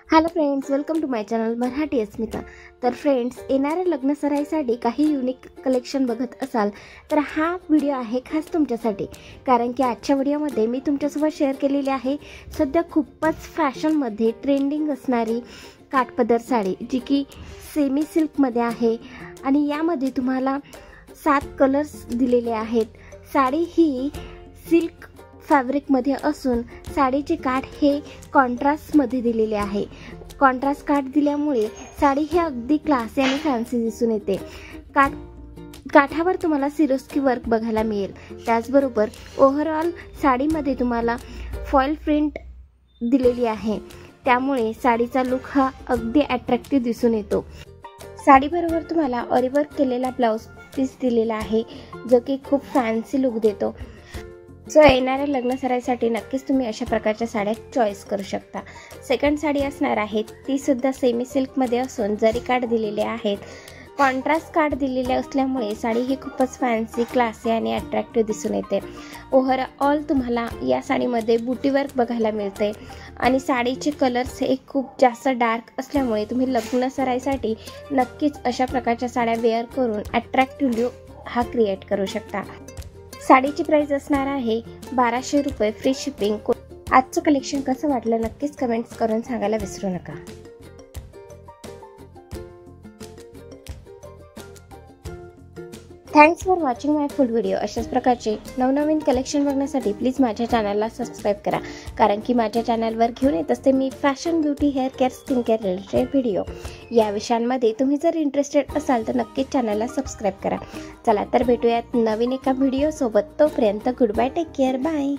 Hello friends, welcome to my channel Marathi Asmita. तर friends, येणाऱ्या लग्न सराईसाठी काही युनिक कलेक्शन बघत असाल तर हा व्हिडिओ आहे खास तुमच्यासाठी. कारण की आजच्या व्हिडिओमध्ये मी तुमच्यासोबत शेअर केलेली आहे सध्या खूपच फॅशनमध्ये ट्रेंडिंग असणारी काठपदर साडी, जी की सेमी सिल्कमध्ये आहे आणि यामध्ये तुम्हाला 7 कलर्स दिलेले आहेत. साडी ही सिल्क फॅब्रिकमध्ये असून साडीचे काठ हे कॉन्ट्रास्टमध्ये दिलेले आहे. कॉन्ट्रास्ट काठ दिल्यामुळे साडी ही अगदी क्लासी आणि फॅन्सी दिसून येते. काठावर तुम्हाला सिरोस्की वर्क बघायला मिळेल. त्याचबरोबर ओव्हरऑल साडीमध्ये तुम्हाला फॉईल प्रिंट दिलेली आहे, त्यामुळे साडीचा लुक हा अगदी अट्रॅक्टिव्ह दिसून येतो. साडीबरोबर तुम्हाला ऑरीवर्क केलेला ब्लाउज पीस दिलेला आहे, जो की खूप फॅन्सी लुक देतो. सो येणाऱ्या लग्न सराईसाठी नक्कीच तुम्ही अशा प्रकारच्या साड्या चॉईस करू शकता. सेकंड साडी असणार आहे ती सुद्धा सेमी सिल्कमध्ये असून जरी काठ दिलेले आहेत. कॉन्ट्रास्ट काठ दिलेले असल्यामुळे साडी ही खूपच फॅन्सी, क्लासी आणि अट्रॅक्टिव्ह दिसून येते. ओव्हरऑल तुम्हाला या साडीमध्ये बुटीवर्क बघायला मिळते आणि साडीचे कलर्स हे खूप जास्त डार्क असल्यामुळे तुम्ही लग्न सराईसाठी नक्कीच अशा प्रकारच्या साड्या वेअर करून अट्रॅक्टिव्ह लुक हा क्रिएट करू शकता. साडीची प्राइस असणार आहे 1200 रुपये, फ्री शिपिंग. आजचं कलेक्शन कसं वाटलं नक्कीच कमेंट्स करून सांगायला विसरू नका. Thanks for watching my full video. अशाच प्रकारचे नवनवीन कलेक्शन बघण्यासाठी प्लीज माझ्या चॅनलला सबस्क्राईब करा. कारण की माझ्या चॅनलवर घेऊन येत असते मी fashion, beauty, hair care, skin care related video. या विषयांमध्ये तुम्ही जर इंटरेस्टेड असाल तर नक्कीच चॅनलला सबस्क्राईब करा. चला तर भेटूयात नवीन एका व्हिडिओसोबत. तोपर्यंत good bye, take care, bye.